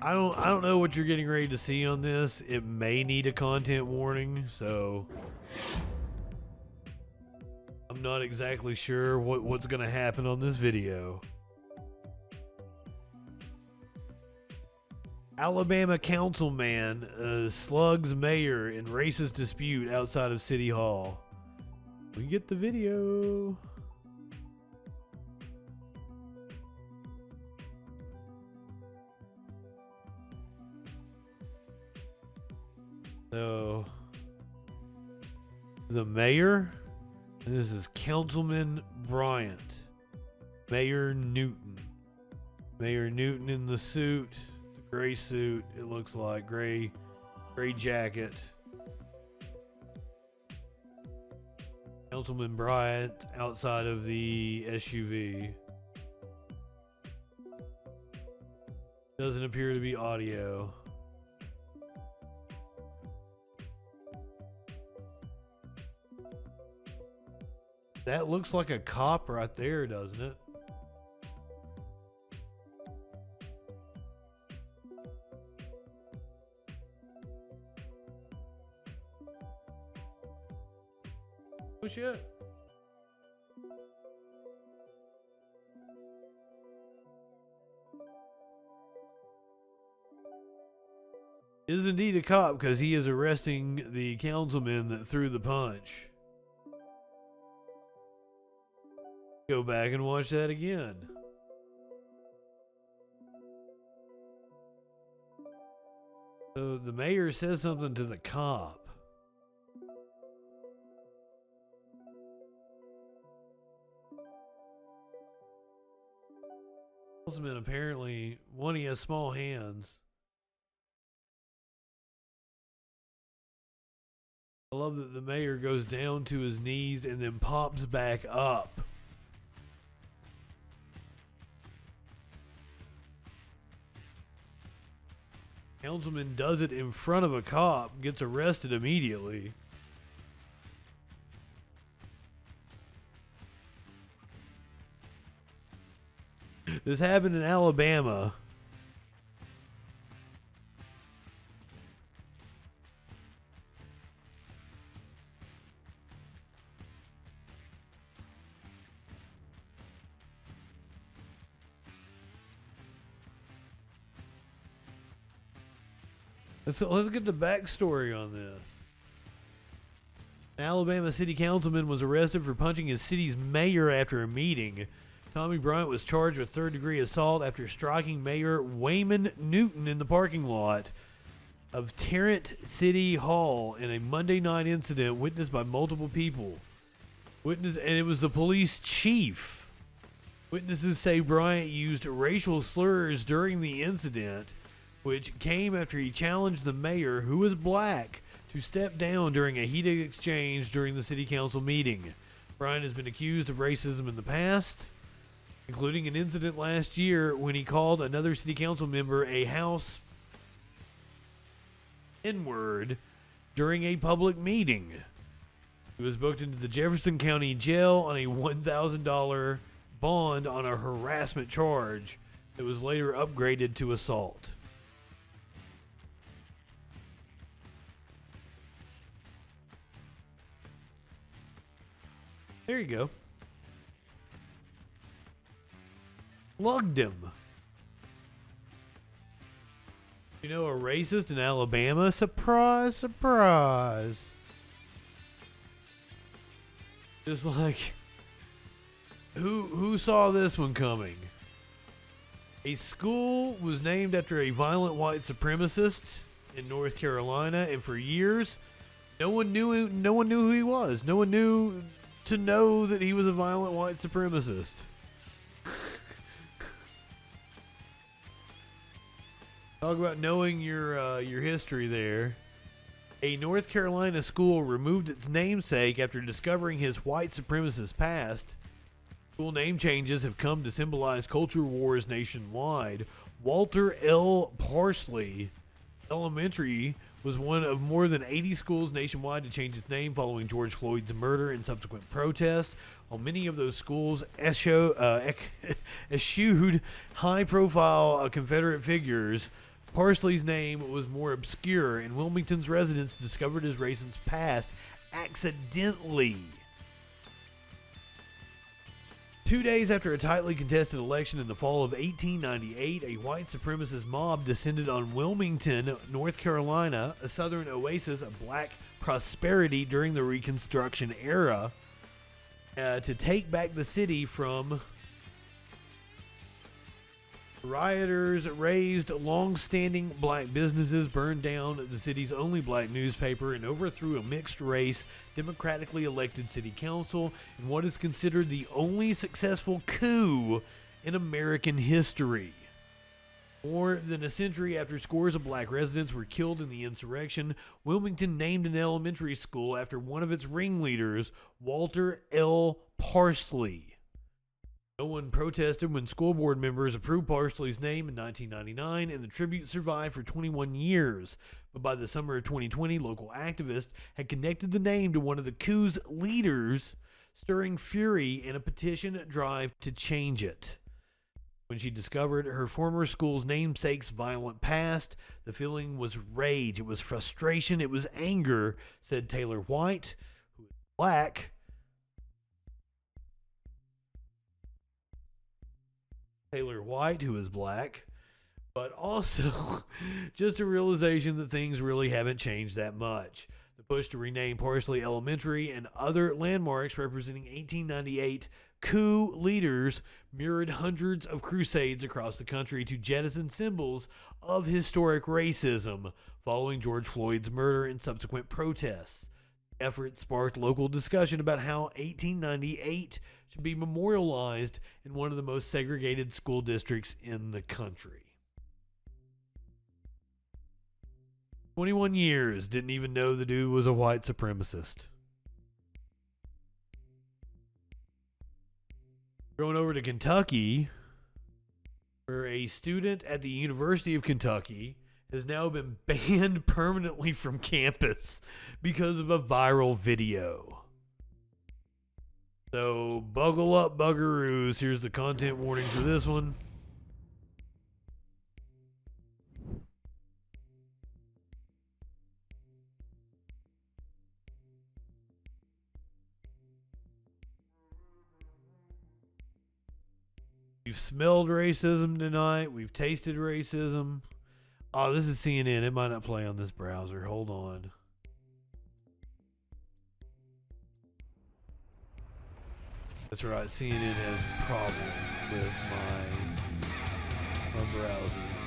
I don't know what you're getting ready to see on this. It may need a content warning, so I'm not exactly sure what's gonna happen on this video. Alabama councilman slugs mayor in racist dispute outside of City Hall. We get the video. So, the mayor, and this is Councilman Bryant, Mayor Newton. Mayor Newton in the suit, the gray suit, it looks like, gray jacket. Councilman Bryant outside of the SUV. Doesn't appear to be audio. That looks like a cop right there, doesn't it? Oh shit. Is indeed a cop because he is arresting the councilman that threw the punch. Go back and watch that again. So the mayor says something to the cop. Councilman apparently, one, he has small hands. I love that the mayor goes down to his knees and then pops back up. Councilman does it in front of a cop, gets arrested immediately. This happened in Alabama. Let's get the backstory on this. An Alabama city councilman was arrested for punching his city's mayor after a meeting. Tommy Bryant was charged with third-degree assault after striking Mayor Wayman Newton in the parking lot of Tarrant City Hall in a Monday night incident witnessed by multiple people. And it was the police chief. Witnesses say Bryant used racial slurs during the incident, which came after he challenged the mayor, who was black, to step down during a heated exchange during the city council meeting. Bryant has been accused of racism in the past, including an incident last year when he called another city council member a house N-word during a public meeting. He was booked into the Jefferson County Jail on a $1,000 bond on a harassment charge that was later upgraded to assault. There you go. Lugged him. You know, a racist in Alabama? Surprise, surprise. Just like, who saw this one coming? A school was named after a violent white supremacist in North Carolina, and for years, no one knew who he was. No one knew to know that he was a violent white supremacist. Talk about knowing your history there. A North Carolina school removed its namesake after discovering his white supremacist past. School name changes have come to symbolize culture wars nationwide. Walter L. Parsley Elementary was one of more than 80 schools nationwide to change its name following George Floyd's murder and subsequent protests. While many of those schools eschewed high-profile Confederate figures, Parsley's name was more obscure, and Wilmington's residents discovered his racist past accidentally. 2 days after a tightly contested election in the fall of 1898, a white supremacist mob descended on Wilmington, North Carolina, a southern oasis of black prosperity during the Reconstruction era, to take back the city from rioters. Razed long-standing black businesses, burned down the city's only black newspaper, and overthrew a mixed-race, democratically elected city council in what is considered the only successful coup in American history. More than a century after scores of black residents were killed in the insurrection, Wilmington named an elementary school after one of its ringleaders, Walter L. Parsley. No one protested when school board members approved Parsley's name in 1999, and the tribute survived for 21 years. But by the summer of 2020, local activists had connected the name to one of the coup's leaders, stirring fury in a petition drive to change it. When she discovered her former school's namesake's violent past, the feeling was rage, it was frustration, it was anger, said Taylor White, who is black. Taylor White, who is black, but also just a realization that things really haven't changed that much. The push to rename Parsley Elementary and other landmarks representing 1898 coup leaders mirrored hundreds of crusades across the country to jettison symbols of historic racism following George Floyd's murder and subsequent protests. The effort sparked local discussion about how 1898 should be memorialized in one of the most segregated school districts in the country. 21 years, didn't even know the dude was a white supremacist. Going over to Kentucky, where a student at the University of Kentucky has now been banned permanently from campus because of a viral video. So, buckle up, buggeroos. Here's the content warning for this one. We've smelled racism tonight. We've tasted racism. Oh, this is CNN. It might not play on this browser. Hold on. That's right. CNN has problems with my browser.